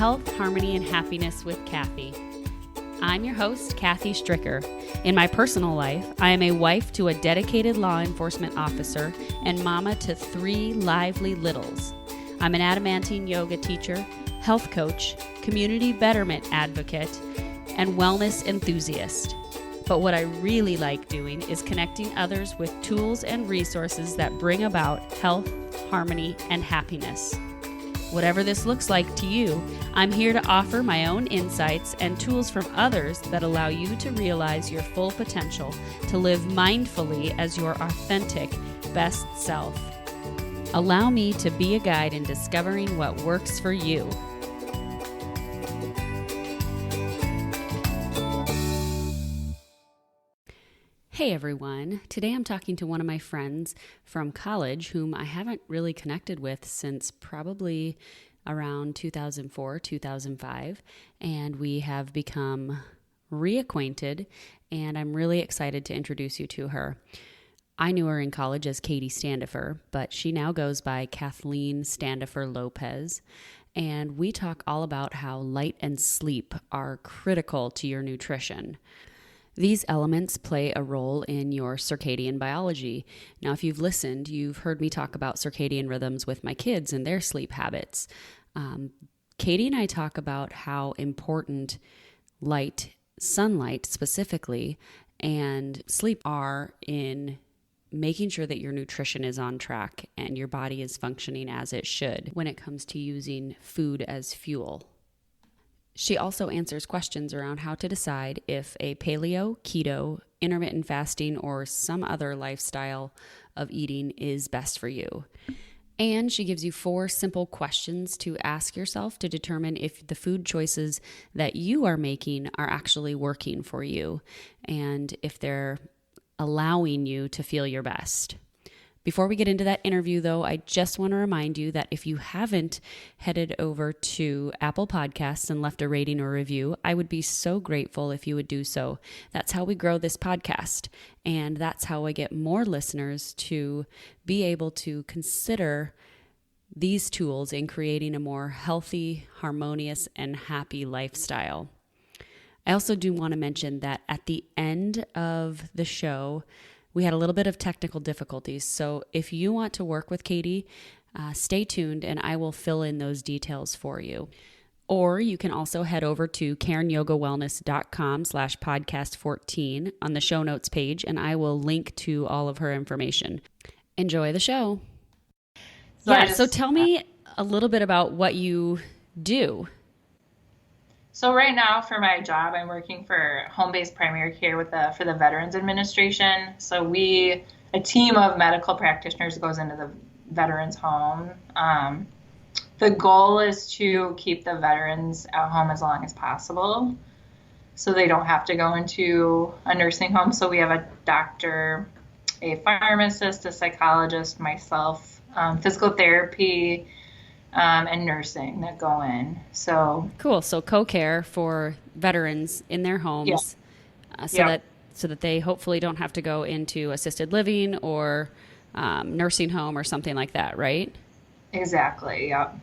Health, Harmony, and Happiness with Kathy. I'm your host, Kathy Stricker. In my personal life, I am a wife to a dedicated law enforcement officer and mama to 3 lively littles. I'm an adamantine yoga teacher, health coach, community betterment advocate, and wellness enthusiast. But what I really like doing is connecting others with tools and resources that bring about health, harmony, and happiness. Whatever this looks like to you, I'm here to offer my own insights and tools from others that allow you to realize your full potential to live mindfully as your authentic, best self. Allow me to be a guide in discovering what works for you. Hey everyone, today I'm talking to one of my friends from college whom I haven't really connected with since probably around 2004, 2005, and we have become reacquainted, and I'm really excited to introduce you to her. I knew her in college as Katie Standafer, but she now goes by Kathleen Standafer Lopez, and we talk all about how light and sleep are critical to your nutrition. These elements play a role in your circadian biology. Now, if you've listened, you've heard me talk about circadian rhythms with my kids and their sleep habits. Katie and I talk about how important light, sunlight specifically, and sleep are in making sure that your nutrition is on track and your body is functioning as it should when it comes to using food as fuel. She also answers questions around how to decide if a paleo, keto, intermittent fasting, or some other lifestyle of eating is best for you. And she gives you 4 simple questions to ask yourself to determine if the food choices that you are making are actually working for you and if they're allowing you to feel your best. Before we get into that interview, though, I just want to remind you that if you haven't headed over to Apple Podcasts and left a rating or review, I would be so grateful if you would do so. That's how we grow this podcast, and that's how I get more listeners to be able to consider these tools in creating a more healthy, harmonious, and happy lifestyle. I also do want to mention that at the end of the show, we had a little bit of technical difficulties, so if you want to work with Katie, stay tuned and I will fill in those details for you. Or you can also head over to KarenYogaWellness.com/podcast14 on the show notes page, and I will link to all of her information. Enjoy the show. So tell me a little bit about what you do. So right now for my job, I'm working for home-based primary care for the Veterans Administration. So a team of medical practitioners goes into the veterans' home. The goal is to keep the veterans at home as long as possible so they don't have to go into a nursing home. So we have a doctor, a pharmacist, a psychologist, myself, physical therapy, and nursing that go in. So cool. So co-care for veterans in their homes, so that they hopefully don't have to go into assisted living or nursing home or something like that, right? Exactly. Yep.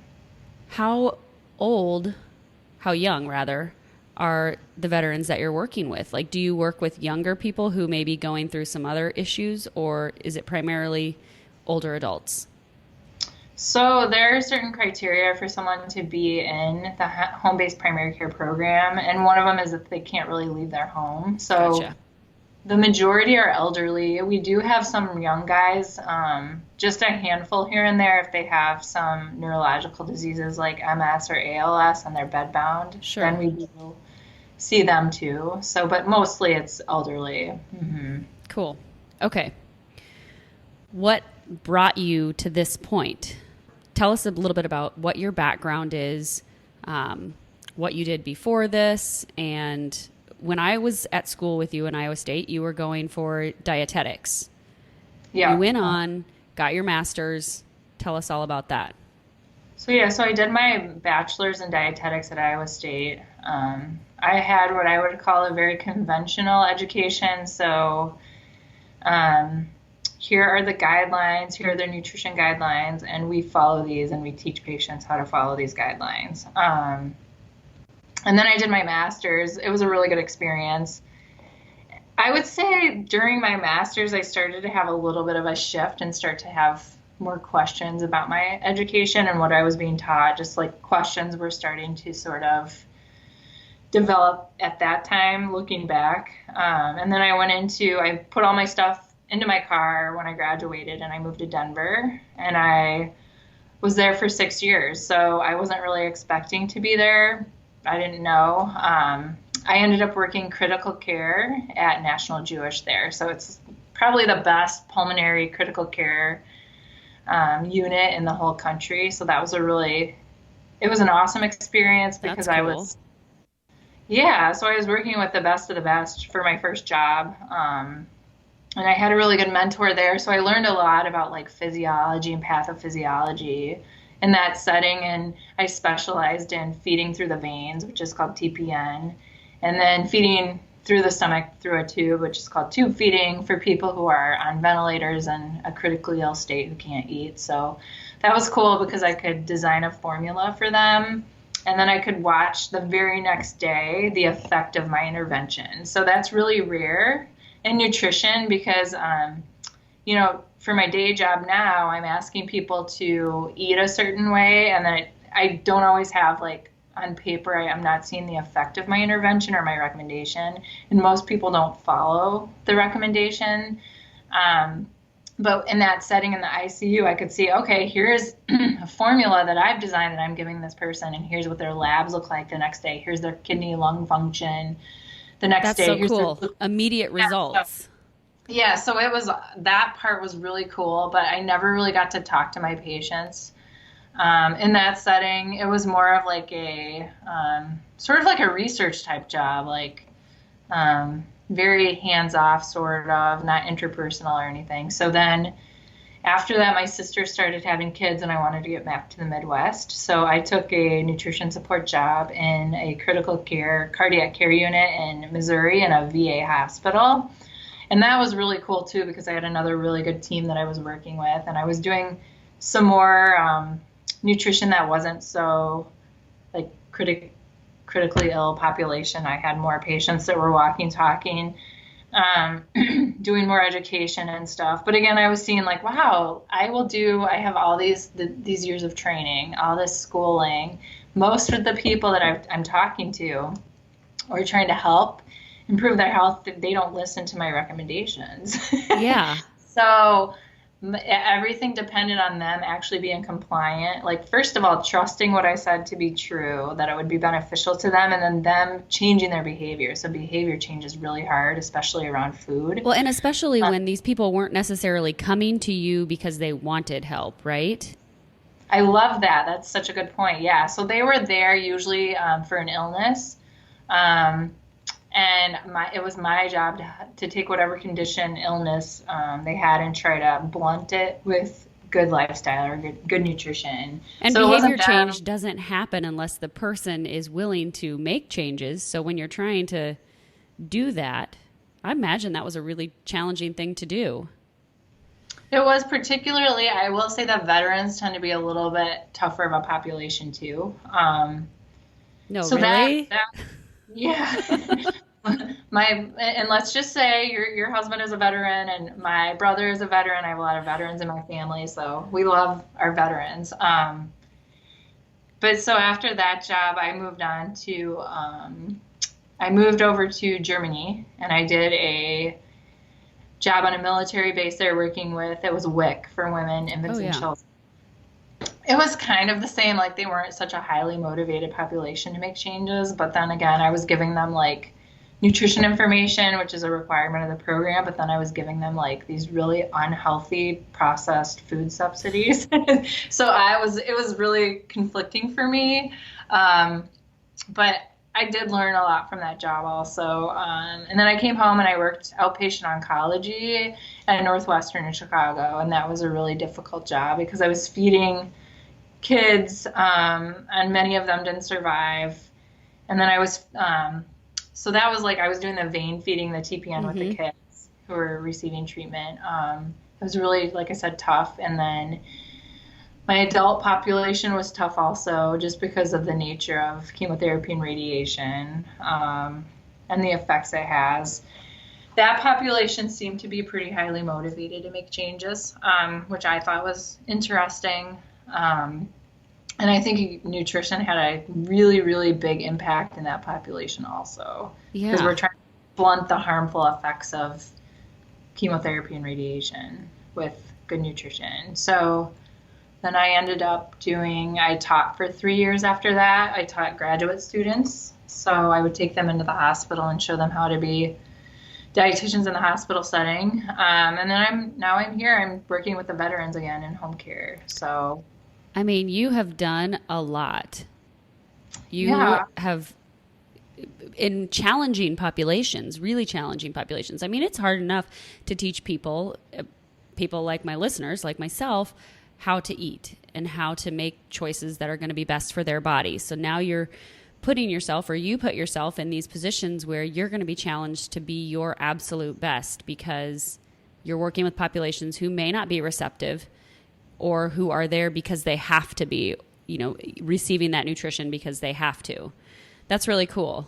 How young are the veterans that you're working with? Like, do you work with younger people who may be going through some other issues, or is it primarily older adults? So there are certain criteria for someone to be in the home-based primary care program, and one of them is that they can't really leave their home. So Gotcha. The majority are elderly. We do have some young guys, just a handful here and there if they have some neurological diseases like MS or ALS and they're bedbound. Sure. Then we do see them too. So, but mostly it's elderly. Mm-hmm. Cool. Okay. What brought you to this point? Tell us a little bit about what your background is, what you did before this, and when I was at school with you in Iowa State, you were going for dietetics. Yeah. You went on, got your master's. Tell us all about that. So I did my bachelor's in dietetics at Iowa State. I had what I would call a very conventional education. So here are the guidelines, here are the nutrition guidelines, and we follow these and we teach patients how to follow these guidelines. And then I did my master's. It was a really good experience. I would say during my master's, I started to have a little bit of a shift and start to have more questions about my education and what I was being taught. Just like questions were starting to sort of develop at that time, looking back. And then I put all my stuff into my car when I graduated and I moved to Denver, and I was there for 6 years. So I wasn't really expecting to be there. I didn't know. I ended up working critical care at National Jewish there. So it's probably the best pulmonary critical care unit in the whole country. So that was it was an awesome experience because That's cool. So I was working with the best of the best for my first job. And I had a really good mentor there. So I learned a lot about like physiology and pathophysiology in that setting. And I specialized in feeding through the veins, which is called TPN, and then feeding through the stomach through a tube, which is called tube feeding, for people who are on ventilators and a critically ill state who can't eat. So that was cool because I could design a formula for them. And then I could watch the very next day the effect of my intervention. So that's really rare in nutrition because, for my day job now, I'm asking people to eat a certain way. And then I don't always have, like, on paper, I'm not seeing the effect of my intervention or my recommendation. And most people don't follow the recommendation. But in that setting in the ICU, I could see, okay, here's a formula that I've designed that I'm giving this person, and here's what their labs look like the next day. Here's their kidney, lung function. The next That's day, so here's cool. Immediate results. So that part was really cool, but I never really got to talk to my patients. In that setting, it was more of like a sort of like a research type job, like very hands-off sort of, not interpersonal or anything. So then after that, my sister started having kids and I wanted to get back to the Midwest. So I took a nutrition support job in a critical care cardiac care unit in Missouri in a VA hospital. And that was really cool too, because I had another really good team that I was working with, and I was doing some more nutrition that wasn't so like critically ill population. I had more patients that were walking, talking, doing more education and stuff. But again, I was seeing like, wow, I have all these years of training, all this schooling. Most of the people that I'm talking to or trying to help improve their health, they don't listen to my recommendations. Yeah. So everything depended on them actually being compliant. Like, first of all, trusting what I said to be true, that it would be beneficial to them, and then them changing their behavior. So behavior change is really hard, especially around food. Well, and especially when these people weren't necessarily coming to you because they wanted help, right? I love that. That's such a good point. Yeah. So they were there usually for an illness. And it was my job to take whatever condition, illness they had and try to blunt it with good lifestyle or good nutrition. And so behavior change doesn't happen unless the person is willing to make changes. So when you're trying to do that, I imagine that was a really challenging thing to do. It was, particularly, I will say that veterans tend to be a little bit tougher of a population too. No, so really? Yeah. And let's just say your husband is a veteran and my brother is a veteran. I have a lot of veterans in my family, so we love our veterans. But so after that job, I moved over to Germany, and I did a job on a military base there working with, it was WIC for women, infants, and children. It was kind of the same, like they weren't such a highly motivated population to make changes, but then again, I was giving them like nutrition information, which is a requirement of the program, but then I was giving them like these really unhealthy processed food subsidies. So it was really conflicting for me. But I did learn a lot from that job also. And then I came home and I worked outpatient oncology at Northwestern in Chicago. And that was a really difficult job because I was feeding kids, and many of them didn't survive. And then so that was like, I was doing the vein feeding, the TPN with the kids who were receiving treatment. It was really, like I said, tough. And then My adult population was tough also, just because of the nature of chemotherapy and radiation, and the effects it has. That population seemed to be pretty highly motivated to make changes, which I thought was interesting. And I think nutrition had a really, really big impact in that population also, because Yeah. we're trying to blunt the harmful effects of chemotherapy and radiation with good nutrition. So then I ended up I taught for 3 years after that. I taught graduate students. So I would take them into the hospital and show them how to be dietitians in the hospital setting. And then I'm here. I'm working with the veterans again in home care. So I mean, you have done a lot. You yeah, have in challenging populations, really challenging populations. I mean, it's hard enough to teach people like my listeners, like myself, how to eat and how to make choices that are going to be best for their body. So now you're putting yourself, or you put yourself in these positions where you're going to be challenged to be your absolute best, because you're working with populations who may not be receptive, or who are there because they have to be, receiving that nutrition because they have to. That's really cool.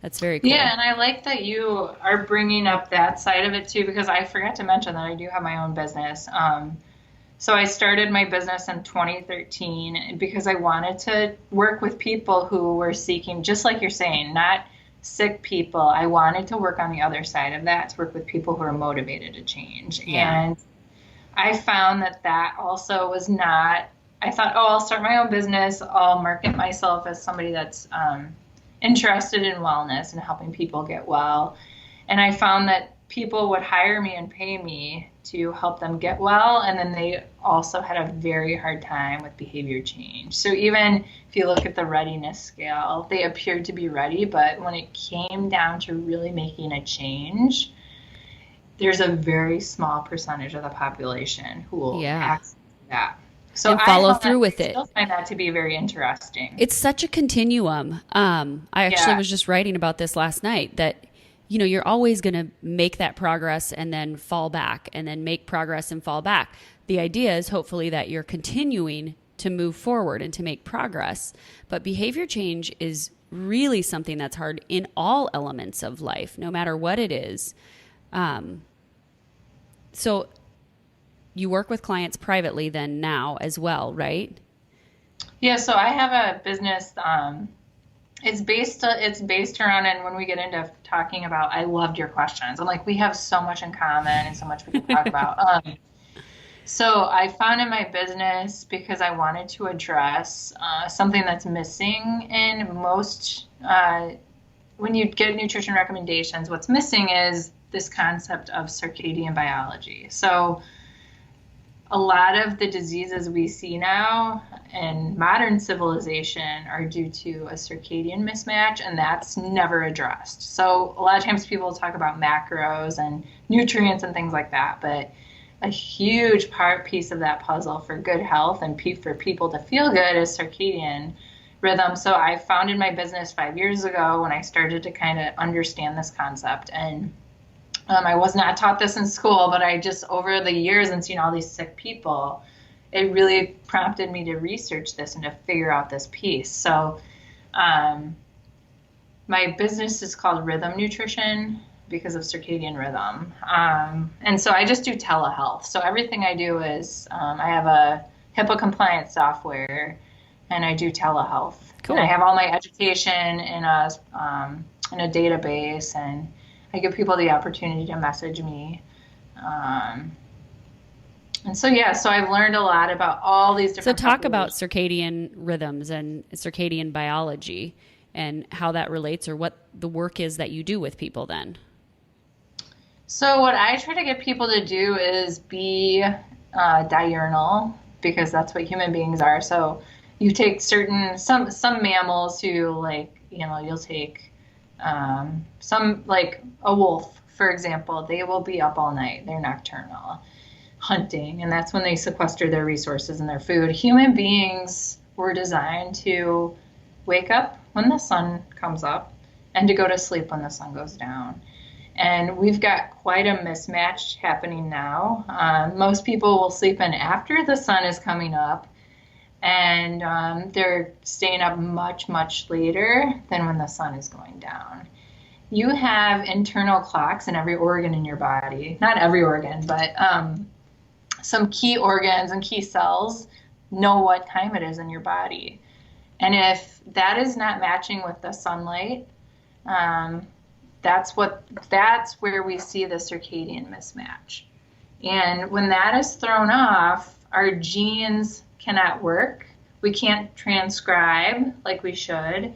That's very yeah, cool. and I like that you are bringing up that side of it too, because I forgot to mention that I do have my own business. So I started my business in 2013 because I wanted to work with people who were seeking, just like you're saying, not sick people. I wanted to work on the other side of that, to work with people who are motivated to change. Yeah. And I found that also was not, I thought, oh, I'll start my own business. I'll market myself as somebody that's interested in wellness and helping people get well. And I found that people would hire me and pay me to help them get well. And then they also had a very hard time with behavior change. So even if you look at the readiness scale, they appeared to be ready. But when it came down to really making a change, there's a very small percentage of the population who will Yeah. access that. So And follow through I with it. still find that to be very interesting. It's such a continuum. I actually Yeah. was just writing about this last night, that you're always going to make that progress and then fall back, and then make progress and fall back. The idea is hopefully that you're continuing to move forward and to make progress. But behavior change is really something that's hard in all elements of life, no matter what it is. So you work with clients privately then now as well, right? Yeah, so I have a business. It's based around, and when we get into talking about, I loved your questions. I'm like, we have so much in common and so much we can talk about. So I found in my business, because I wanted to address something that's missing in most, when you get nutrition recommendations, what's missing is this concept of circadian biology. So a lot of the diseases we see now in modern civilization are due to a circadian mismatch, and that's never addressed. So a lot of times people talk about macros and nutrients and things like that, but a huge piece of that puzzle for good health and for people to feel good is circadian rhythm. So I founded my business 5 years ago when I started to kind of understand this concept. And I was not taught this in school, but I just, over the years and seeing all these sick people, it really prompted me to research this and to figure out this piece. So my business is called Rhythm Nutrition because of circadian rhythm. And so I just do telehealth. So everything I do is, I have a HIPAA compliant software, and I do telehealth. And I Cool. have all my education in a database, and I give people the opportunity to message me. And so, yeah, so I've learned a lot about all these So different talk about populations. circadian rhythms and circadian biology and how that relates, or what the work is that you do with people then. So what I try to get people to do is be diurnal, because that's what human beings are. So you take some mammals who, like, you'll take some, like a wolf, for example. They will be up all night. They're nocturnal, hunting, and that's when they sequester their resources and their food. Human beings were designed to wake up when the sun comes up and to go to sleep when the sun goes down. And we've got quite a mismatch happening now. Most people will sleep in after the sun is coming up, and they're staying up much, much later than when the sun is going down. You have internal clocks in every organ in your body. Not every organ, but some key organs and key cells know what time it is in your body. And if that is not matching with the sunlight, that's where we see the circadian mismatch. And when that is thrown off, our genes cannot work. We can't transcribe like we should.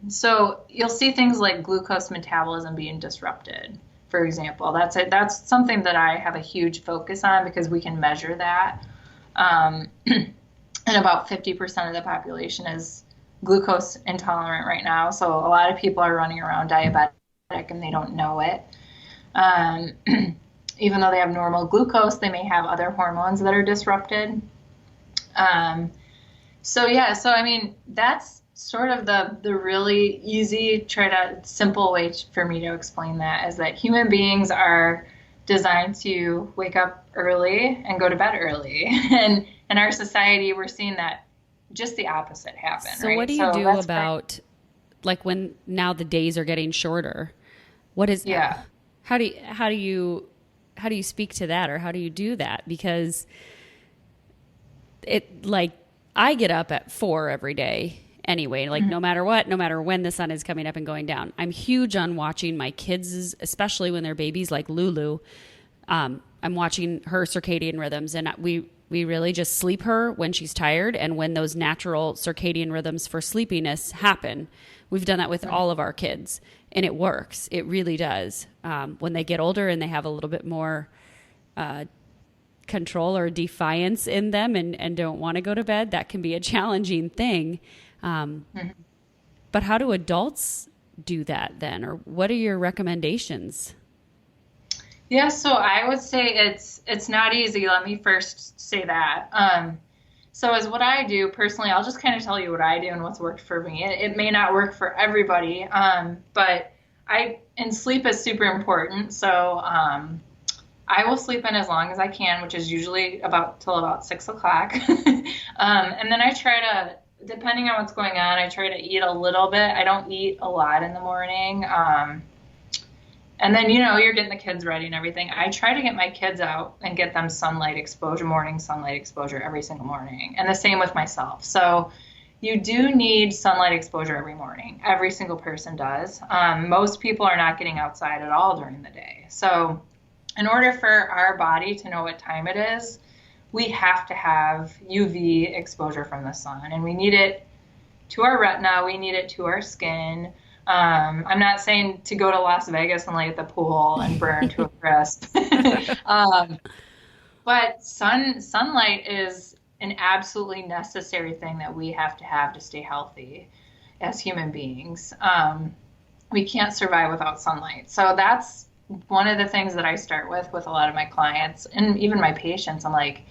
So you'll see things like glucose metabolism being disrupted, for example. That's something that I have a huge focus on because we can measure that. And about 50% of the population is glucose intolerant right now. So a lot of people are running around diabetic and they don't know it. Even though they have normal glucose, they may have other hormones that are disrupted. So I mean, that's sort of the really easy, simple way for me to explain that is that human beings are designed to wake up early and go to bed early. And in our society, we're seeing that just the opposite happen. So right? What do you do about like when now the days are getting shorter? What is how do you speak to that, or how do you do that? Because it, like, I get up at 4 every day anyway, like no matter what, no matter when the sun is coming up and going down. I'm huge on watching my kids, especially when they're babies, like Lulu. I'm watching her circadian rhythms, and we really just sleep her when she's tired and when those natural circadian rhythms for sleepiness happen. We've done that with all of our kids, and it works. It really does. When they get older and they have a little bit more control or defiance in them and don't want to go to bed, that can be a challenging thing. But how do adults do that then? Or what are your recommendations? Yeah, so I would say it's not easy. Let me first say that. So as what I do personally, I'll just kind of tell you what I do and what's worked for me. It may not work for everybody, but and sleep is super important. So I will sleep in as long as I can, which is usually till about 6 o'clock. And then I try to, depending on what's going on, I try to eat a little bit. I don't eat a lot in the morning. And then, you're getting the kids ready and everything. I try to get my kids out and get them morning sunlight exposure every single morning. And the same with myself. So you do need sunlight exposure every morning. Every single person does. Most people are not getting outside at all during the day. So in order for our body to know what time it is, we have to have UV exposure from the sun. And we need it to our retina. We need it to our skin. I'm not saying to go to Las Vegas and lay at the pool and burn to a crisp. But sunlight is an absolutely necessary thing that we have to stay healthy as human beings. We can't survive without sunlight. So that's one of the things that I start with a lot of my clients and even my patients. I'm like,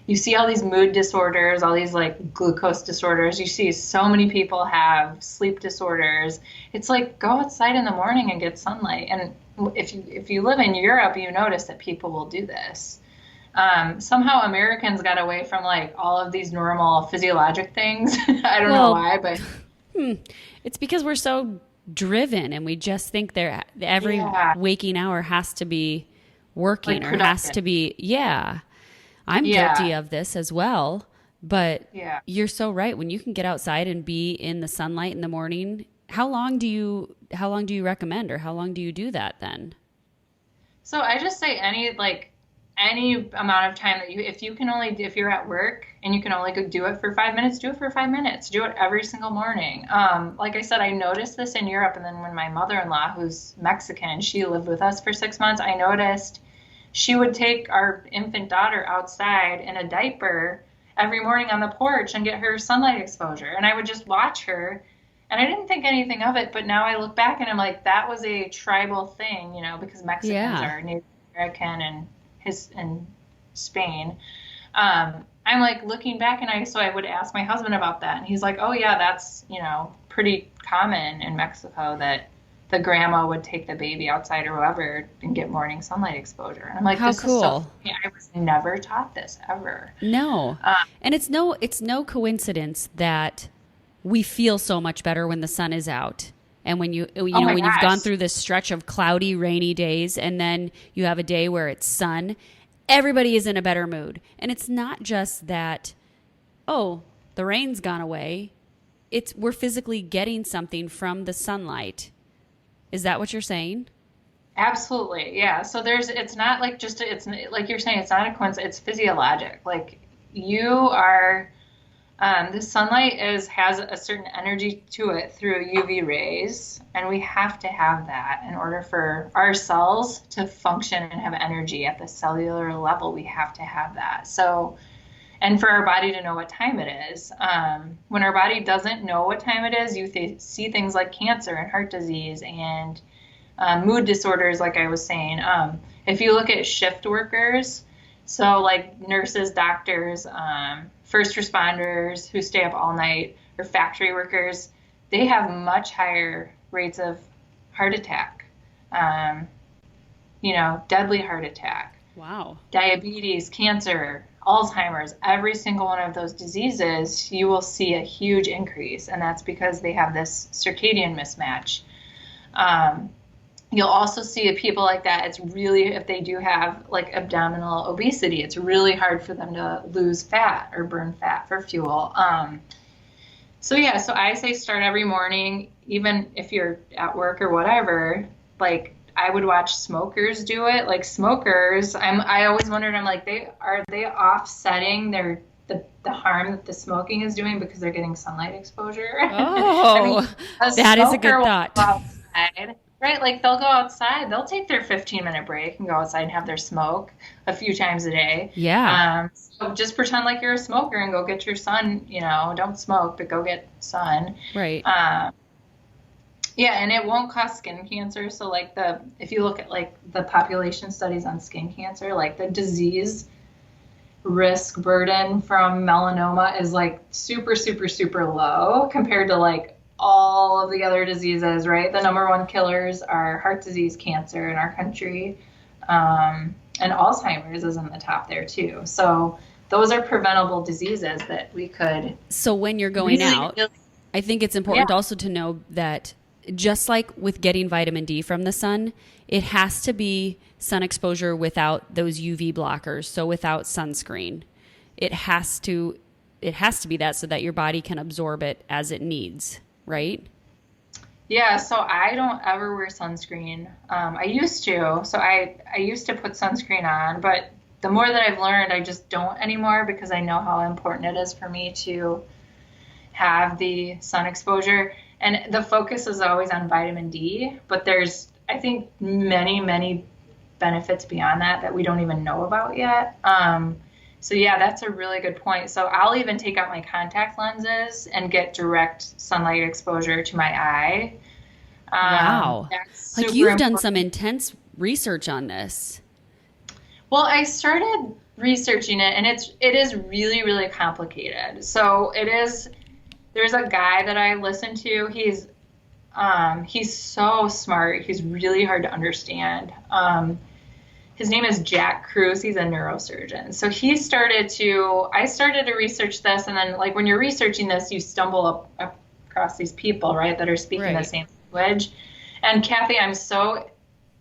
you see all these mood disorders, all these like glucose disorders. You see so many people have sleep disorders. It's like, go outside in the morning and get sunlight. And if you live in Europe, you notice that people will do this. Somehow Americans got away from like all of these normal physiologic things. I don't know why, but it's because we're so driven and we just think every waking hour has to be working, like, or has to be, I'm guilty of this as well, but you're so right. When you can get outside and be in the sunlight in the morning, how long do you recommend, or how long do you do that then? So I just say any amount of time that if you're at work and you can only go do it for 5 minutes, do it for 5 minutes. Do it every single morning. Like I said, I noticed this in Europe, and then when my mother-in-law, who's Mexican, she lived with us for 6 months, I noticed she would take our infant daughter outside in a diaper every morning on the porch and get her sunlight exposure. And I would just watch her, and I didn't think anything of it. But now I look back and I'm like, that was a tribal thing, because Mexicans are Native American and Spain. I'm like looking back, and so I would ask my husband about that, and he's like, oh yeah, that's pretty common in Mexico that the grandma would take the baby outside or whoever and get morning sunlight exposure. And I'm like, How this is so cool. funny. I was never taught this ever. No. Uh, And it's no coincidence that we feel so much better when the sun is out. And when oh my when you've gone gosh. through this stretch of cloudy, rainy days and then you have a day where it's sun, everybody is in a better mood. And it's not just that, oh, the rain's gone away. We're physically getting something from the sunlight. Is that what you're saying? Absolutely. Yeah. So it's not like it's like you're saying, it's not a coincidence. It's physiologic. Like you are, the sunlight has a certain energy to it through UV rays, and we have to have that in order for our cells to function and have energy at the cellular level. We have to have that. So, and for our body to know what time it is. When our body doesn't know what time it is, see things like cancer and heart disease and mood disorders, like I was saying. If you look at shift workers, so like nurses, doctors, first responders who stay up all night, or factory workers, they have much higher rates of heart attack, deadly heart attack, Wow. diabetes, cancer, Alzheimer's, every single one of those diseases, you will see a huge increase. And that's because they have this circadian mismatch. You'll also see people like that. It's really, if they do have like abdominal obesity, it's really hard for them to lose fat or burn fat for fuel. So I say start every morning, even if you're at work or whatever. Like I would watch smokers do it. Like smokers, I always wondered, I'm like, are they offsetting the harm that the smoking is doing because they're getting sunlight exposure? Oh, I mean, that is a good smoker will thought. go outside, right? Like they'll go outside, they'll take their 15-minute break and go outside and have their smoke a few times a day. Yeah. So just pretend like you're a smoker and go get your sun. Don't smoke, but go get sun. Right. Yeah, and it won't cause skin cancer. So if you look at like the population studies on skin cancer, like the disease risk burden from melanoma is like super, super, super low compared to like all of the other diseases, right? The number one killers are heart disease, cancer in our country, and Alzheimer's is in the top there too. So those are preventable diseases that we could. So when you're going out, really, I think it's important also to know that just like with getting vitamin D from the sun, it has to be sun exposure without those UV blockers. So without sunscreen, it has to be that so that your body can absorb it as it needs, right? Yeah, so I don't ever wear sunscreen. I used to. So I used to put sunscreen on, but the more that I've learned, I just don't anymore because I know how important it is for me to have the sun exposure. And the focus is always on vitamin D, but there's, I think, many, many benefits beyond that we don't even know about yet. So yeah, that's a really good point. So I'll even take out my contact lenses and get direct sunlight exposure to my eye. Wow. That's Like super you've done important. some intense research on this. Well, I started researching it, and it is really, really complicated. So there's a guy that I listen to. He's so smart. He's really hard to understand. His name is Jack Cruz. He's a neurosurgeon. So I started to research this, and then like when you're researching this, you stumble up across these people, right, that are speaking the same language. And Kathy, I'm so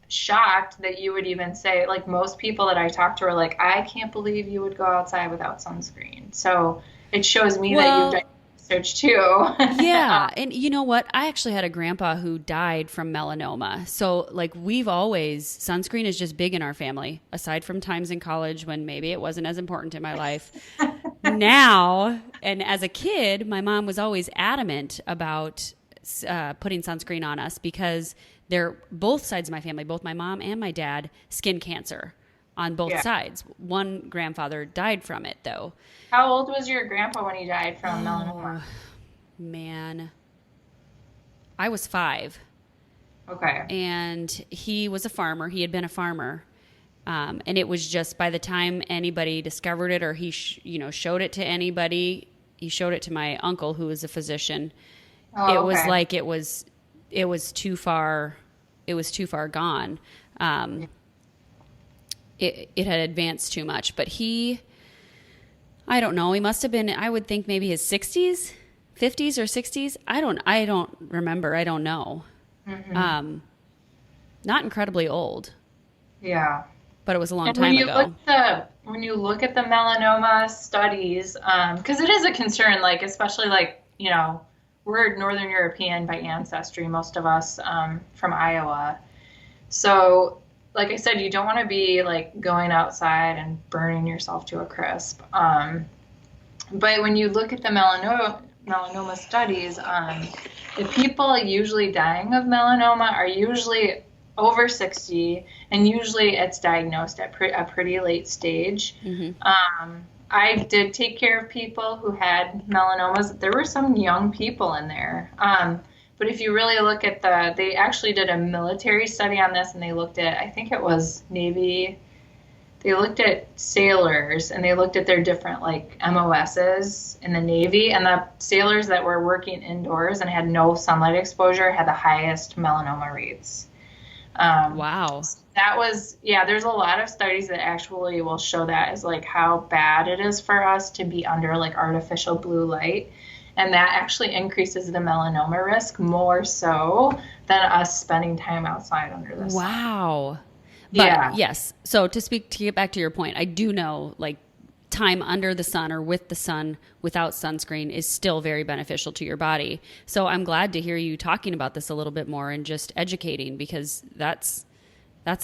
shocked that you would even say, like most people that I talk to are like, I can't believe you would go outside without sunscreen. So it shows me that you've done research too. Yeah. And you know what? I actually had a grandpa who died from melanoma. So like sunscreen is just big in our family, aside from times in college when maybe it wasn't as important in my life. Now, and as a kid, my mom was always adamant about putting sunscreen on us because they're both sides of my family, both my mom and my dad, skin cancer on both sides. One grandfather died from it though. How old was your grandpa when he died from melanoma? Man, I was 5. Okay. And he was a farmer. He had been a farmer. And it was just by the time anybody discovered it or he showed it to anybody, he showed it to my uncle who was a physician. Oh, it was okay. like it was too far. It was too far gone. It had advanced too much. But I don't know. He must have been, I would think maybe his 60s, 50s or 60s. I don't remember. I don't know. Mm-hmm. Not incredibly old. Yeah. But it was a long time ago. When you look at the melanoma studies, because it is a concern, like, especially like, you know, we're Northern European by ancestry, most of us from Iowa. So, like I said, you don't want to be like going outside and burning yourself to a crisp. But when you look at the melanoma studies, the people usually dying of melanoma are usually over 60, and usually it's diagnosed at a pretty late stage. Mm-hmm. I did take care of people who had melanomas. There were some young people in there. But if you really look at they actually did a military study on this, and they looked at, I think it was Navy, they looked at sailors, and they looked at their different like MOSs in the Navy, and the sailors that were working indoors and had no sunlight exposure had the highest melanoma rates. Wow. That was, there's a lot of studies that actually will show that as like how bad it is for us to be under like artificial blue light. And that actually increases the melanoma risk more so than us spending time outside under the sun. Wow. But yes. So to get back to your point, I do know like time under the sun or with the sun without sunscreen is still very beneficial to your body. So I'm glad to hear you talking about this a little bit more and just educating, because that's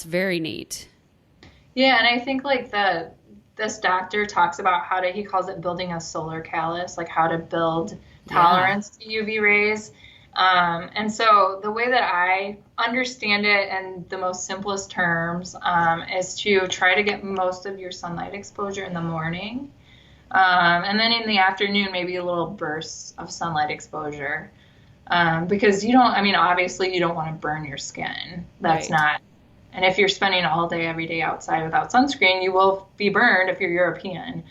very neat. Yeah. And I think like this doctor talks about he calls it building a solar callus, like how to build tolerance to UV rays. And so the way that I understand it in the most simplest terms is to try to get most of your sunlight exposure in the morning. And then in the afternoon, maybe a little bursts of sunlight exposure. Because obviously you don't want to burn your skin. That's not. And if you're spending all day, every day outside without sunscreen, you will be burned if you're European.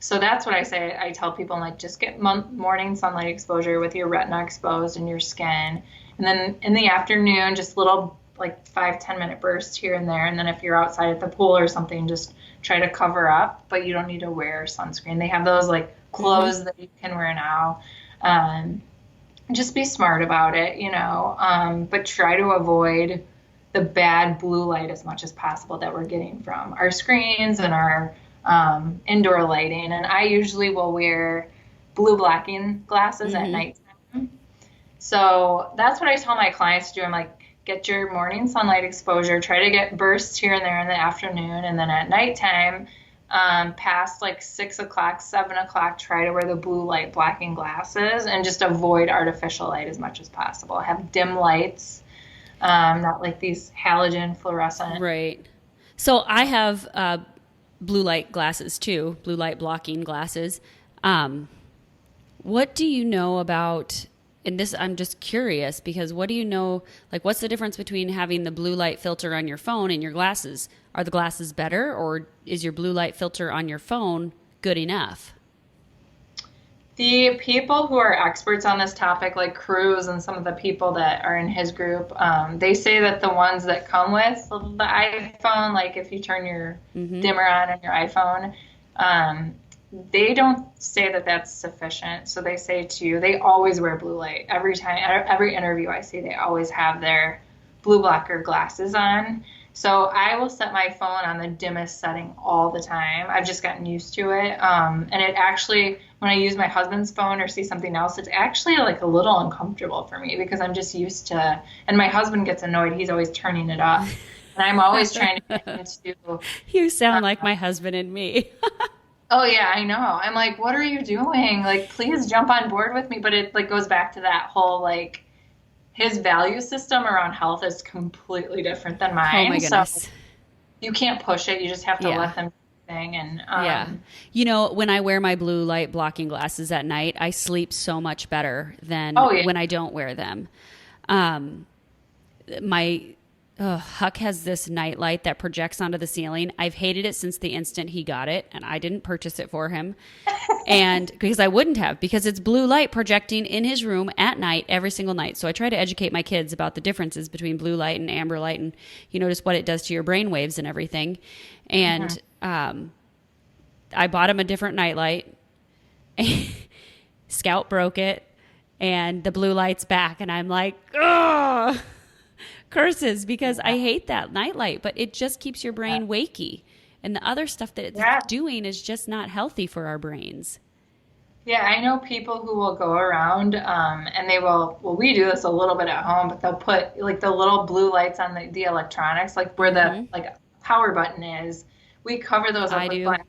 So that's what I say. I tell people, like, just get morning sunlight exposure with your retina exposed and your skin. And then in the afternoon, just little, like, 5-10 minute bursts here and there. And then if you're outside at the pool or something, just try to cover up. But you don't need to wear sunscreen. They have those, like, clothes that you can wear now. Just be smart about it, but try to avoid the bad blue light as much as possible that we're getting from our screens and our indoor lighting. And I usually will wear blue blocking glasses at nighttime. So that's what I tell my clients to do. I'm like, get your morning sunlight exposure, try to get bursts here and there in the afternoon. And then at nighttime, past like 6 o'clock, 7 o'clock, try to wear the blue light blocking glasses and just avoid artificial light as much as possible. Have dim lights. Not like these halogen fluorescent. Right. So I have blue light glasses too, blue light blocking glasses. What do you know about, and this, I'm just curious, because what do you know, like what's the difference between having the blue light filter on your phone and your glasses? Are the glasses better, or is your blue light filter on your phone good enough? The people who are experts on this topic, like Cruz and some of the people that are in his group, they say that the ones that come with the iPhone, like if you turn your dimmer on your iPhone, they don't say that that's sufficient. So they say they always wear blue light. Every interview I see, they always have their blue blocker glasses on. So I will set my phone on the dimmest setting all the time. I've just gotten used to it. And it actually, when I use my husband's phone or see something else, it's actually like a little uncomfortable for me because I'm just used to, and my husband gets annoyed. He's always turning it up. And I'm always trying to get him to. You sound like my husband and me. Oh yeah, I know. I'm like, what are you doing? Like, please jump on board with me. But it like goes back to that whole like, his value system around health is completely different than mine. Oh my goodness. So you can't push it. You just have to let them do the thing. And when I wear my blue light blocking glasses at night, I sleep so much better than when I don't wear them. Huck has this night light that projects onto the ceiling. I've hated it since the instant he got it, and I didn't purchase it for him. And because I wouldn't have, because it's blue light projecting in his room at night, every single night. So I try to educate my kids about the differences between blue light and amber light and, just what it does to your brain waves and everything. And I bought him a different night light. Scout broke it, and the blue light's back. And I'm like, ugh! Curses, because I hate that nightlight, but it just keeps your brain wakey, and the other stuff that it's doing is just not healthy for our brains. Yeah, I know people who will go around and they will, well, we do this a little bit at home, but they'll put like the little blue lights on the electronics, like where the like power button is. We cover those up with black.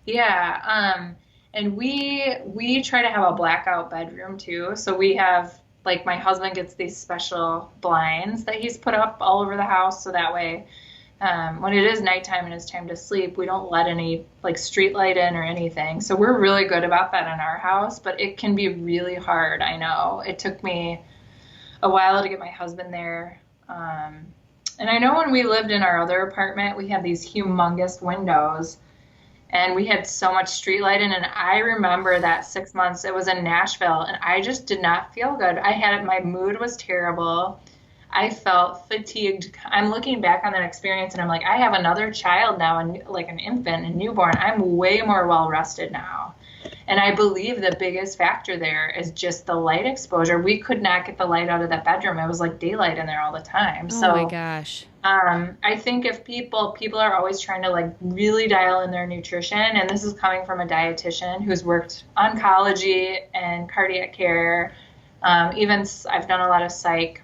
Yeah, and we try to have a blackout bedroom too. So we have, like, my husband gets these special blinds that he's put up all over the house, so that way when it is nighttime and it's time to sleep, we don't let any like street light in or anything. So we're really good about that in our house, but it can be really hard. I know it took me a while to get my husband there. And I know when we lived in our other apartment, we had these humongous windows, and we had so much street light in. And I remember that 6 months, it was in Nashville, and I just did not feel good. My mood was terrible. I felt fatigued. I'm looking back on that experience, and I'm like, I have another child now, and like an infant and newborn. I'm way more well rested now. And I believe the biggest factor there is just the light exposure. We could not get the light out of that bedroom. It was like daylight in there all the time. Oh my gosh. I think if people are always trying to like really dial in their nutrition, and this is coming from a dietitian who's worked oncology and cardiac care. Even I've done a lot of psych.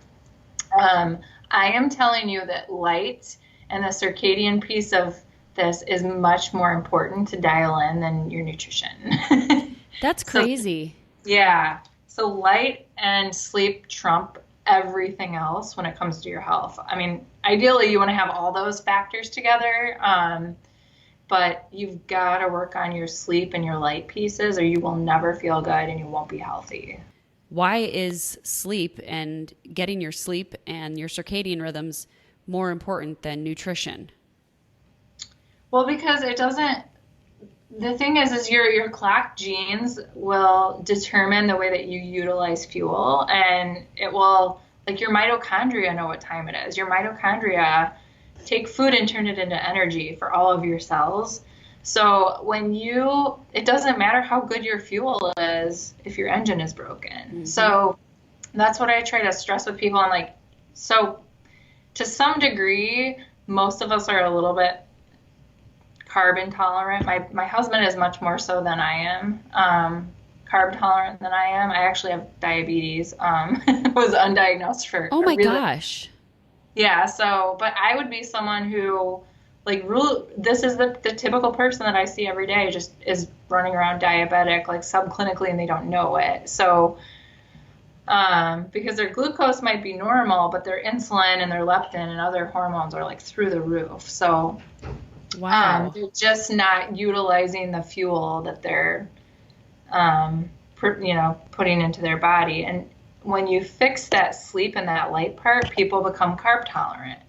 I am telling you that light and the circadian piece of this is much more important to dial in than your nutrition. That's crazy. Yeah. So light and sleep trump everything else when it comes to your health. I mean, ideally you want to have all those factors together, but you've got to work on your sleep and your light pieces, or you will never feel good and you won't be healthy. Why is sleep and getting your sleep and your circadian rhythms more important than nutrition? Well, because the thing is your clock genes will determine the way that you utilize fuel, and it will, like, your mitochondria know what time it is. Your mitochondria take food and turn it into energy for all of your cells. So it doesn't matter how good your fuel is if your engine is broken. Mm-hmm. So that's what I try to stress with people. I'm like, so to some degree, most of us are a little bit carb intolerant. My husband is much more so than I am, carb tolerant than I am. I actually have diabetes, was undiagnosed for. Oh my gosh. Yeah. So, but I would be someone who, like, this is the typical person that I see every day, just is running around diabetic, like subclinically, and they don't know it. So, because their glucose might be normal, but their insulin and their leptin and other hormones are like through the roof. So, wow. They're just not utilizing the fuel that they're, putting into their body. And when you fix that sleep and that light part, people become carb tolerant.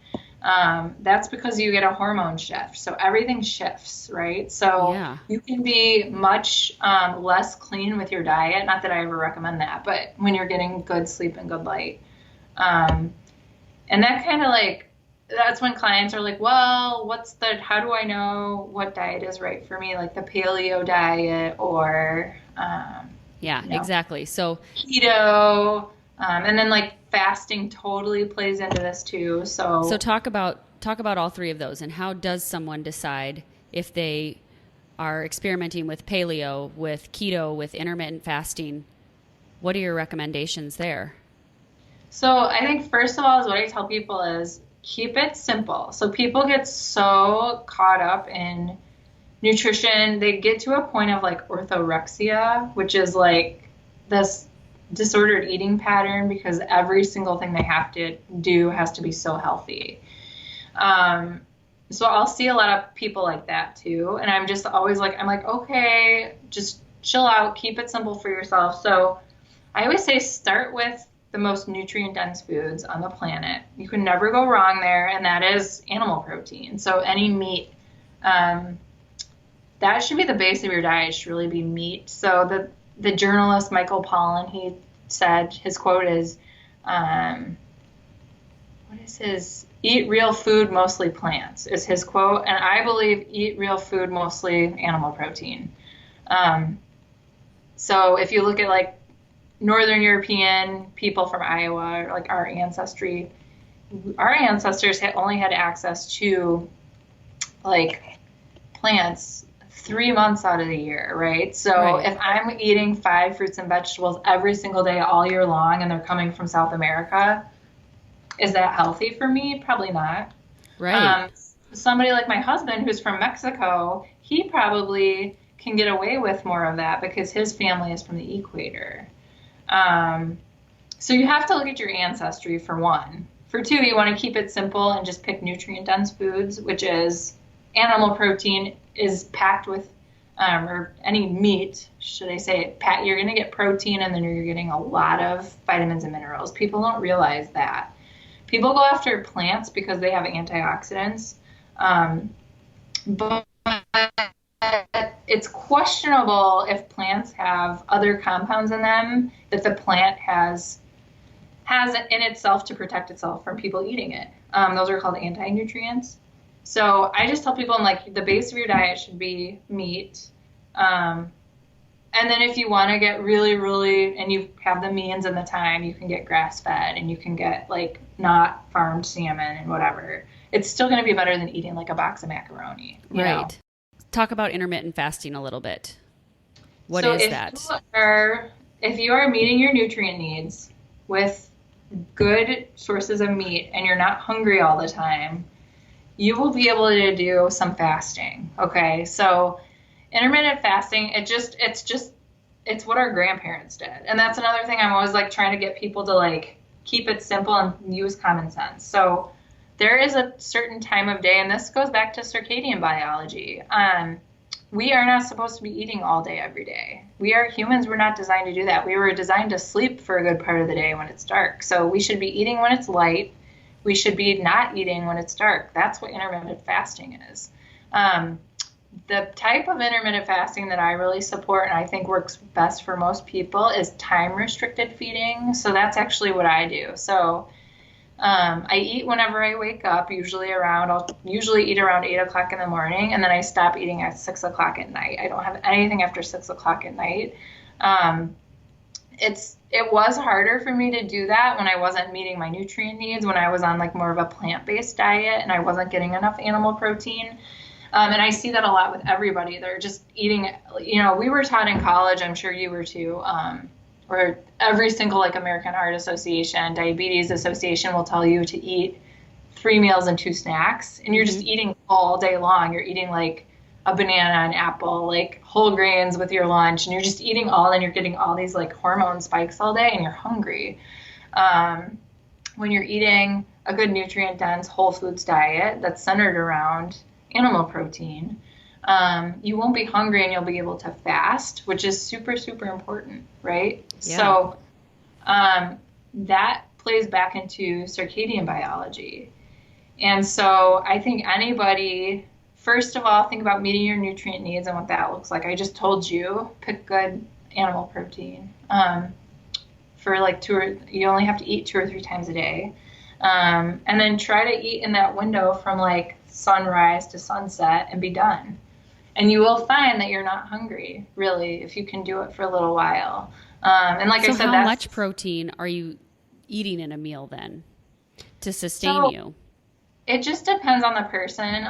That's because you get a hormone shift. So everything shifts, right? So you can be much less clean with your diet. Not that I ever recommend that, but when you're getting good sleep and good light. And that kind of like, that's when clients are like, well, how do I know what diet is right for me? Like the paleo diet or, exactly. So keto, and then like fasting totally plays into this too. So talk about all three of those, and how does someone decide if they are experimenting with paleo, with keto, with intermittent fasting? What are your recommendations there? So I think first of all, is what I tell people is keep it simple. So people get so caught up in nutrition, they get to a point of like orthorexia, which is like this disordered eating pattern because every single thing they have to do has to be so healthy. So I'll see a lot of people like that too. And I'm just always like, okay, just chill out, keep it simple for yourself. So I always say start with the most nutrient dense foods on the planet. You can never go wrong there, and that is animal protein. So any meat, that should be the base of your diet, should really be meat. So the journalist Michael Pollan, he said, his quote is, what is his? Eat real food, mostly plants, is his quote. And I believe eat real food, mostly animal protein. So if you look at like Northern European people from Iowa, or like our ancestors only had access to like plants 3 months out of the year, right? So Right. if I'm eating 5 fruits and vegetables every single day all year long and they're coming from South America, is that healthy for me? Probably not. Right. Somebody like my husband who's from Mexico, he probably can get away with more of that because his family is from the equator. So you have to look at your ancestry for one. For two, you want to keep it simple and just pick nutrient-dense foods, which is animal protein is packed with, or any meat, should I say, you're going to get protein and then you're getting a lot of vitamins and minerals. People don't realize that. People go after plants because they have antioxidants, but it's questionable if plants have other compounds in them that the plant has in itself to protect itself from people eating it. Those are called anti-nutrients. So I just tell people, I'm like, the base of your diet should be meat. And then if you want to get really, really, and you have the means and the time, you can get grass-fed and you can get like not farmed salmon and whatever. It's still going to be better than eating like a box of macaroni. You know? Talk about intermittent fasting a little bit. What is that? If you are meeting your nutrient needs with good sources of meat and you're not hungry all the time, you will be able to do some fasting. Okay. So intermittent fasting, it's what our grandparents did. And that's another thing I'm always like trying to get people to like keep it simple and use common sense. So there is a certain time of day, and this goes back to circadian biology. We are not supposed to be eating all day every day. We are humans. We're not designed to do that. We were designed to sleep for a good part of the day when it's dark. So we should be eating when it's light. We should be not eating when it's dark. That's what intermittent fasting is. The type of intermittent fasting that I really support and I think works best for most people is time-restricted feeding. So that's actually what I do. So I eat whenever I wake up, I'll usually eat around 8 o'clock in the morning, and then I stop eating at 6 o'clock at night. I don't have anything after 6 o'clock at night. It was harder for me to do that when I wasn't meeting my nutrient needs, when I was on like more of a plant-based diet and I wasn't getting enough animal protein. And I see that a lot with everybody. They're just eating, we were taught in college, I'm sure you were too, or every single like American Heart Association, Diabetes Association will tell you to eat 3 meals and 2 snacks. And you're just eating all day long. You're eating like a banana, an apple, like whole grains with your lunch. And you're just eating and you're getting all these like hormone spikes all day and you're hungry. When you're eating a good nutrient dense whole foods diet that's centered around animal protein, you won't be hungry and you'll be able to fast, which is super, super important, right? Yeah. So that plays back into circadian biology. And so I think anybody, first of all, think about meeting your nutrient needs and what that looks like. I just told you, pick good animal protein. For like you only have to eat 2 or 3 times a day. And then try to eat in that window from like sunrise to sunset and be done. And you will find that you're not hungry, really, if you can do it for a little while. And like I said, how much protein are you eating in a meal then to sustain you? It just depends on the person.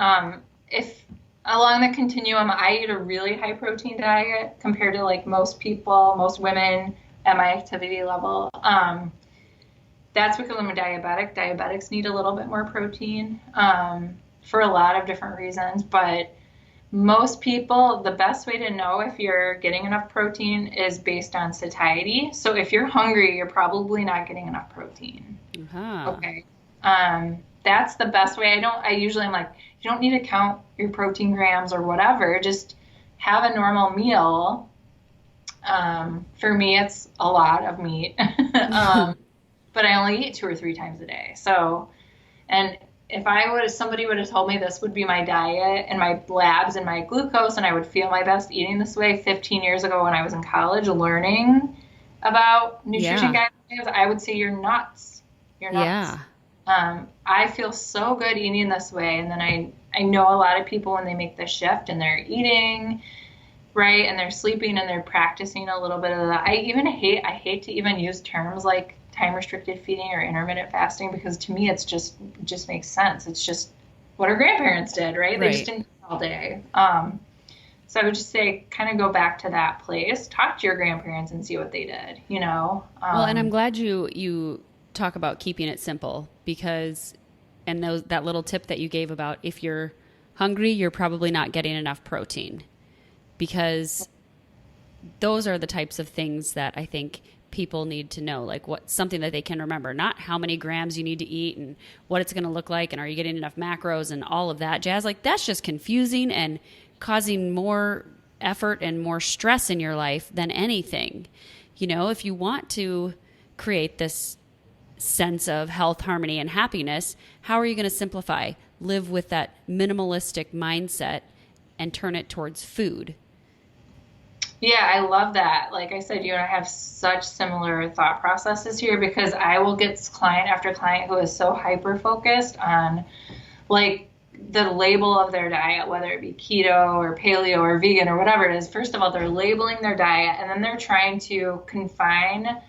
If along the continuum, I eat a really high protein diet compared to like most people, most women at my activity level. That's because I'm a diabetic. Diabetics need a little bit more protein for a lot of different reasons. But most people, the best way to know if you're getting enough protein is based on satiety. So if you're hungry, you're probably not getting enough protein. Okay. That's the best way. I'm like, you don't need to count your protein grams or whatever. Just have a normal meal. For me, it's a lot of meat. but I only eat 2 or 3 times a day. So, and if somebody would have told me this would be my diet and my labs and my glucose, and I would feel my best eating this way 15 years ago when I was in college learning about nutrition guidelines, I would say you're nuts. You're nuts. I feel so good eating this way. And then I know a lot of people when they make the shift and they're eating right and they're sleeping and they're practicing a little bit of that. I hate to even use terms like time restricted feeding or intermittent fasting, because to me it just makes sense. It's just what our grandparents did, right? They just didn't eat all day. So I would just say kind of go back to that place, talk to your grandparents and see what they did, you know? Well, and I'm glad you talk about keeping it simple, because, and that little tip that you gave about if you're hungry, you're probably not getting enough protein, because those are the types of things that I think people need to know, like something that they can remember, not how many grams you need to eat and what it's going to look like and are you getting enough macros and all of that jazz. Like that's just confusing and causing more effort and more stress in your life than anything. You know, if you want to create this sense of health, harmony, and happiness, how are you going to simplify? Live with that minimalistic mindset and turn it towards food. Yeah, I love that. Like I said, you and I have such similar thought processes here, because I will get client after client who is so hyper focused on like the label of their diet, whether it be keto or paleo or vegan or whatever it is. First of all, they're labeling their diet, and then they're trying to confine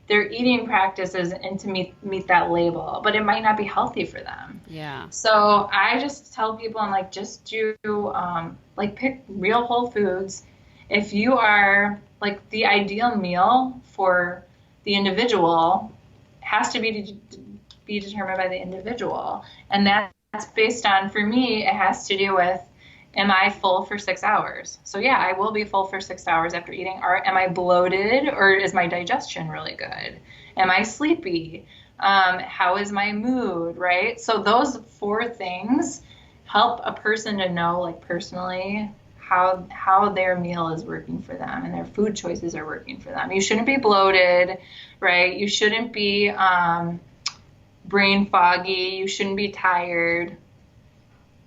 their eating practices and to meet that label, but it might not be healthy for them. Yeah. So I just tell people, I'm like, just do like pick real whole foods. If you are like, the ideal meal for the individual has to be determined by the individual, and that's based on, for me, it has to do with, am I full for 6 hours? So yeah, I will be full for 6 hours after eating. Or am I bloated, or is my digestion really good? Am I sleepy? How is my mood, right? So those 4 things help a person to know, like personally, how their meal is working for them and their food choices are working for them. You shouldn't be bloated, right? You shouldn't be brain foggy. You shouldn't be tired.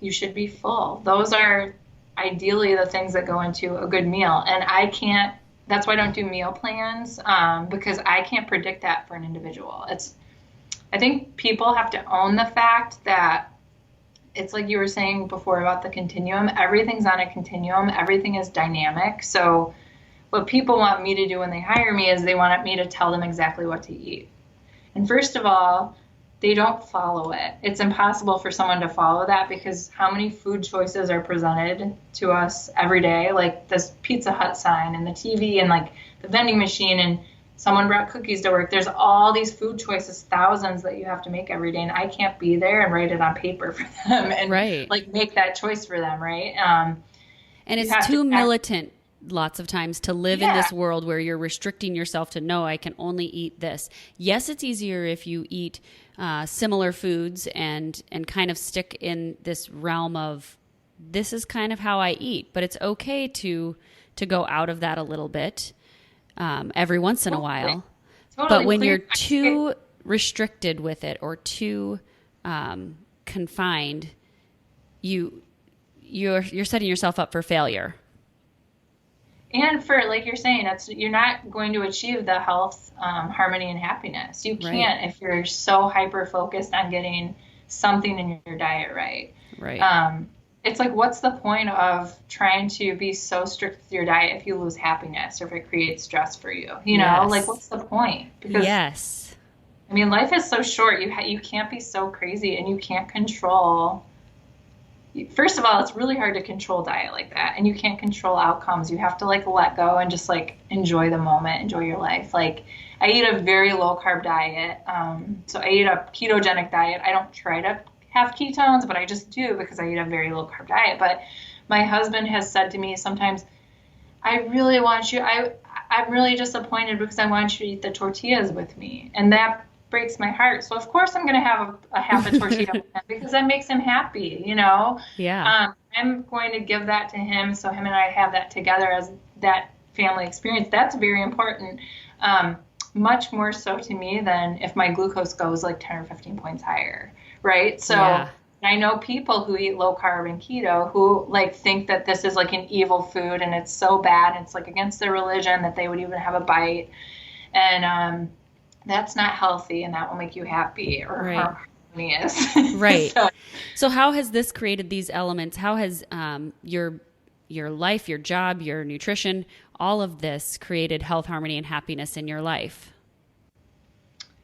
You should be full. Those are ideally the things that go into a good meal. And that's why I don't do meal plans, because I can't predict that for an individual. I think people have to own the fact that it's like you were saying before about the continuum. Everything's on a continuum. Everything is dynamic. So what people want me to do when they hire me is they want me to tell them exactly what to eat. And first of all, they don't follow it. It's impossible for someone to follow that, because how many food choices are presented to us every day? Like this Pizza Hut sign and the TV and like the vending machine, and someone brought cookies to work. There's all these food choices, thousands that you have to make every day. And I can't be there and write it on paper for them and like make that choice for them. Right. And it's too militant lots of times to live in this world where you're restricting yourself to, no, I can only eat this. Yes, it's easier if you eat similar foods and kind of stick in this realm of, this is kind of how I eat, but it's okay to go out of that a little bit every once in a while. Totally. But when you're too restricted with it or too confined, you're setting yourself up for failure. And for, like you're saying, you're not going to achieve the health, harmony, and happiness. You can't if you're so hyper-focused on getting something in your diet right. Right. It's like, what's the point of trying to be so strict with your diet if you lose happiness or if it creates stress for you? You know, like, what's the point? Because, I mean, life is so short. You can't be so crazy, and you can't control. First of all, it's really hard to control diet like that, and you can't control outcomes. You have to like let go and just like enjoy the moment, enjoy your life. Like I eat a very low carb diet. So I eat a ketogenic diet. I don't try to have ketones, but I just do because I eat a very low carb diet. But my husband has said to me sometimes, I really want you, I'm really disappointed because I want you to eat the tortillas with me. And that breaks my heart. So of course I'm going to have a half a tortilla with him because that makes him happy, you know? Yeah. I'm going to give that to him. So him and I have that together as that family experience. That's very important. much more so to me than if my glucose goes like 10 or 15 points higher, right? So Yeah. I know people who eat low carb and keto who like think that this is like an evil food and it's so bad and it's like against their religion that they would even have a bite. And that's not healthy, and that will make you happy or Right. harmonious. Right. So how has this created these elements? How has your life, your job, your nutrition, all of this created health, harmony, and happiness in your life?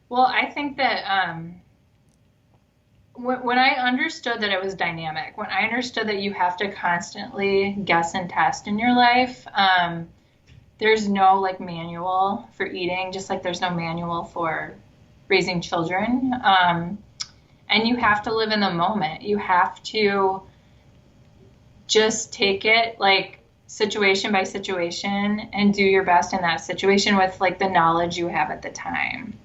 Well, I think that when I understood that it was dynamic, when I understood that you have to constantly guess and test in your life, there's no like manual for eating, just like there's no manual for raising children. And you have to live in the moment. You have to just take it like situation by situation and do your best in that situation with like the knowledge you have at the time.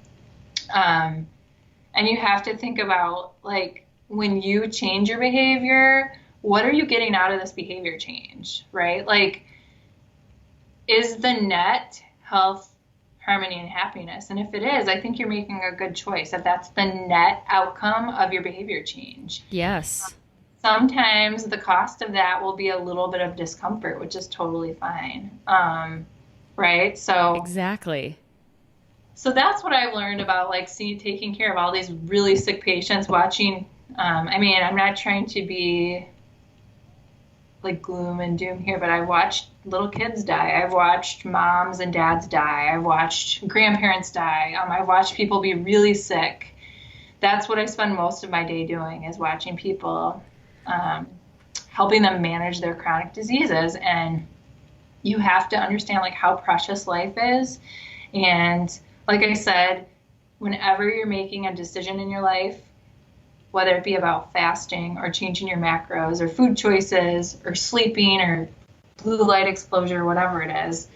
And you have to think about like when you change your behavior, what are you getting out of this behavior change, right? Like, is the net health, harmony, and happiness? And if it is, I think you're making a good choice if that's the net outcome of your behavior change. Yes. Sometimes the cost of that will be a little bit of discomfort, which is totally fine. Right? So Exactly. So that's what I've learned about like taking care of all these really sick patients, watching. I mean, I'm not trying to be like gloom and doom here, but I've watched little kids die. I've watched moms and dads die. I've watched grandparents die. I've watched people be really sick. That's what I spend most of my day doing, is watching people, helping them manage their chronic diseases. And you have to understand like how precious life is. And like I said, whenever you're making a decision in your life, whether it be about fasting or changing your macros or food choices or sleeping or blue light exposure, whatever it is,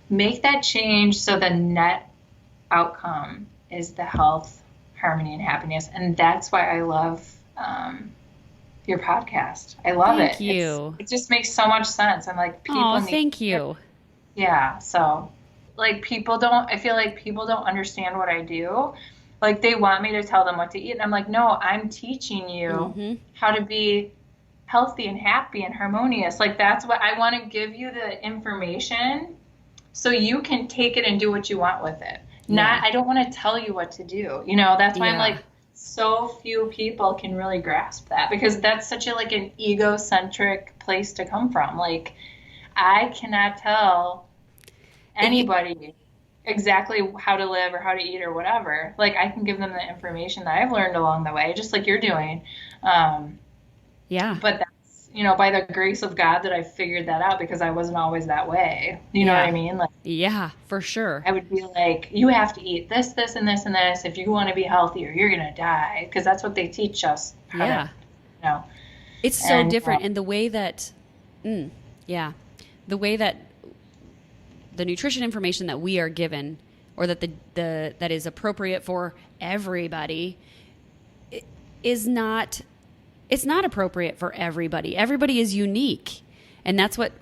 make that change so the net outcome is the health, harmony, and happiness. And that's why I love your podcast. I love it. Thank you. It just makes so much sense. I'm like, people. Oh, thank you. Yeah. So like I feel like people don't understand what I do. Like they want me to tell them what to eat. And I'm like, no, I'm teaching you how to be healthy and happy and harmonious. Like that's what I want to give you, the information so you can take it and do what you want with it. I don't want to tell you what to do. You know, that's why I'm like, so few people can really grasp that, because that's such a like an egocentric place to come from. Like I cannot tell anybody exactly how to live or how to eat or whatever. Like I can give them the information that I've learned along the way, just like you're doing. But that's, you know, by the grace of God that I figured that out, because I wasn't always that way. You know what I mean? Like, yeah, for sure. I would be like, you have to eat this, this, and this, and this if you want to be healthy, or you're going to die. Because that's what they teach us. You know. It's so different. And the way that, the way that the nutrition information that we are given, or that that is appropriate for everybody, is not. It's not appropriate for everybody. Everybody is unique, and that's what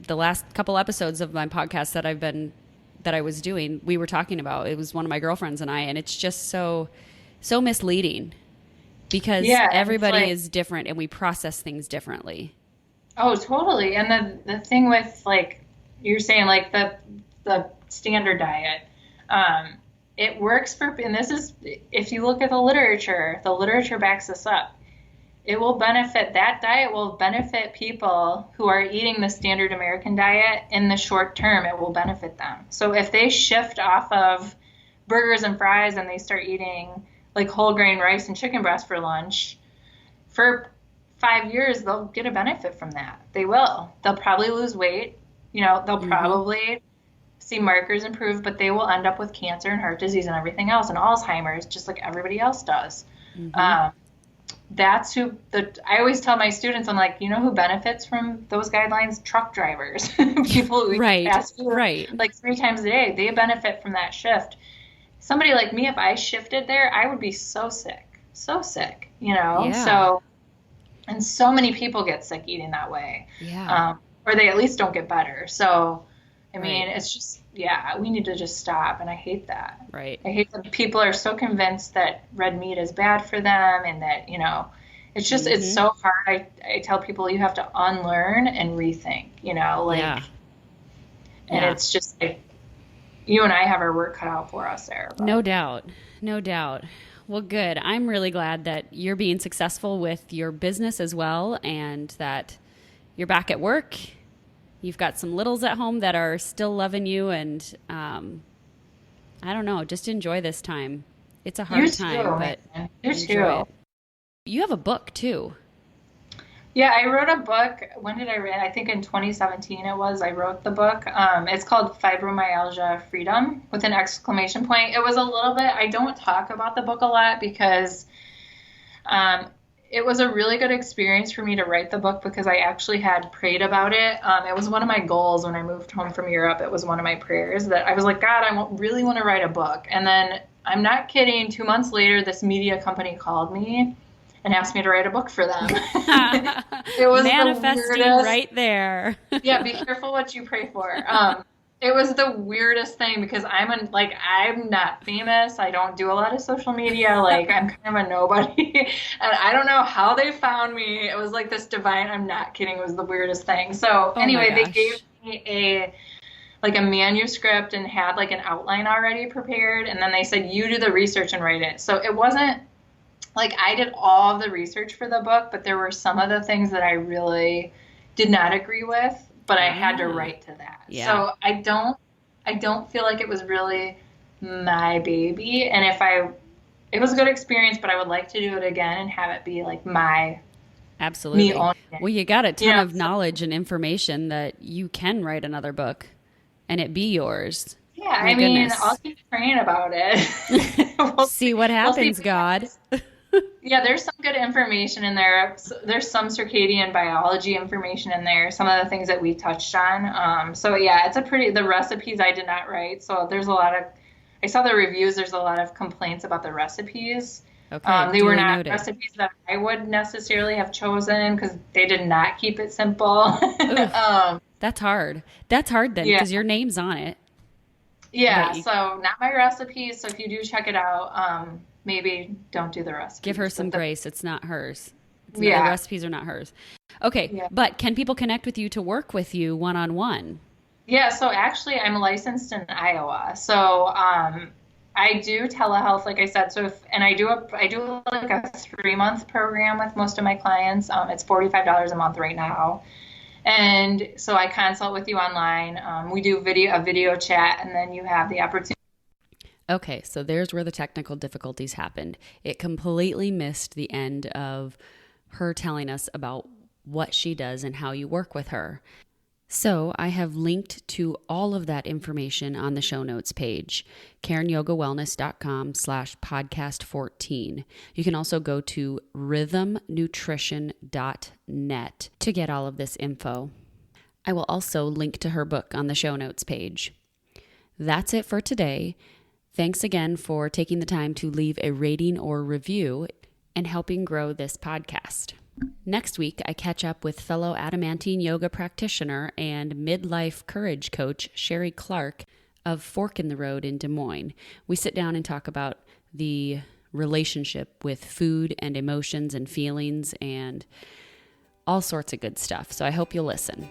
the last couple episodes of my podcast that I was doing, we were talking about. It was one of my girlfriends and I, and it's just so misleading, because everybody is different and we process things differently. Oh, totally. And the thing with like you're saying, like the standard diet, it works for, and this is, if you look at the literature backs this up. That diet will benefit people who are eating the standard American diet in the short term. It will benefit them. So if they shift off of burgers and fries and they start eating like whole grain rice and chicken breast for lunch, for 5 years, they'll get a benefit from that. They will. They'll probably lose weight. You know, they'll probably see markers improve, but they will end up with cancer and heart disease and everything else, and Alzheimer's, just like everybody else does. That's I always tell my students, I'm like, you know who benefits from those guidelines? Truck drivers, people who eat fast food like 3 times a day. They benefit from that shift. Somebody like me, if I shifted there, I would be so sick, you know? So, and so many people get sick eating that way. Or they at least don't get better. So I mean, it's just, we need to just stop. And I hate that. Right. I hate that people are so convinced that red meat is bad for them and that, it's just, it's so hard. I tell people you have to unlearn and rethink, and it's just like, you and I have our work cut out for us there. But. No doubt. No doubt. Well, good. I'm really glad that you're being successful with your business as well and that you're back at work. You've got some littles at home that are still loving you, and I don't know, just enjoy this time. It's a hard time, but enjoy it. You have a book too. Yeah, I wrote a book. When did I write? I think in 2017 it was. I wrote the book. It's called Fibromyalgia Freedom with an exclamation point. It was a little bit, I don't talk about the book a lot because it was a really good experience for me to write the book because I actually had prayed about it. It was one of my goals when I moved home from Europe. It was one of my prayers that I was like, God, I really want to write a book. And then, I'm not kidding, 2 months later, this media company called me and asked me to write a book for them. It was manifesting right there. Yeah, be careful what you pray for. It was the weirdest thing because I'm not famous. I don't do a lot of social media. Like, I'm kind of a nobody. And I don't know how they found me. It was like this divine, I'm not kidding, it was the weirdest thing. So anyway, they gave me a manuscript and had like an outline already prepared. And then they said, you do the research and write it. So it wasn't like I did all of the research for the book, but there were some of the things that I really did not agree with. But I had to write to that. Yeah. So I don't feel like it was really my baby. And it was a good experience, but I would like to do it again and have it be like absolutely. Well, you got a ton of knowledge and information that you can write another book and it be yours. Yeah. Goodness. I'll keep praying about it. We'll see what happens, God. Yeah, there's some good information in there. There's some circadian biology information in there, some of the things that we touched on. So yeah, the recipes I did not write. So there's I saw the reviews, there's a lot of complaints about the recipes. Okay. They were not recipes that I would necessarily have chosen because they did not keep it simple. That's hard. That's hard then because your name's on it. Yeah, so not my recipes. So if you do check it out, maybe don't do the recipes. Give her some grace. It's not hers. The recipes are not hers. Okay, but can people connect with you to work with you one-on-one? Yeah, so actually I'm licensed in Iowa. So I do telehealth, like I said. So I do like a 3-month program with most of my clients. It's $45 a month right now. And so I consult with you online. We do a video chat, and then you have the opportunity. Okay, so there's where the technical difficulties happened. It completely missed the end of her telling us about what she does and how you work with her. So I have linked to all of that information on the show notes page, KarenYogaWellness.com/podcast14. You can also go to rhythmnutrition.net to get all of this info. I will also link to her book on the show notes page. That's it for today. Thanks again for taking the time to leave a rating or review and helping grow this podcast. Next week, I catch up with fellow adamantine yoga practitioner and midlife courage coach Sherry Clark of Fork in the Road in Des Moines. We sit down and talk about the relationship with food and emotions and feelings and all sorts of good stuff. So I hope you'll listen.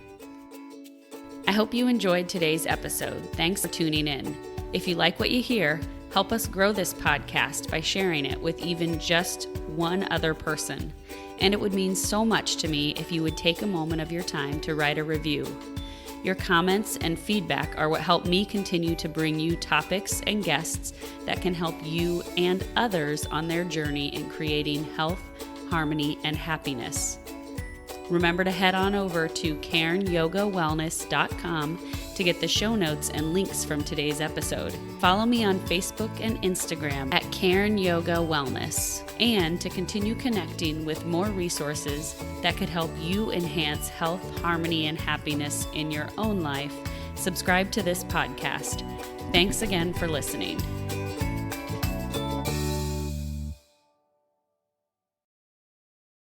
I hope you enjoyed today's episode. Thanks for tuning in. If you like what you hear, help us grow this podcast by sharing it with even just one other person. And it would mean so much to me if you would take a moment of your time to write a review. Your comments and feedback are what help me continue to bring you topics and guests that can help you and others on their journey in creating health, harmony, and happiness. Remember to head on over to KarenYogaWellness.com to get the show notes and links from today's episode. Follow me on Facebook and Instagram at Karen Yoga Wellness, and to continue connecting with more resources that could help you enhance health, harmony, and happiness in your own life, subscribe to this podcast. Thanks again for listening.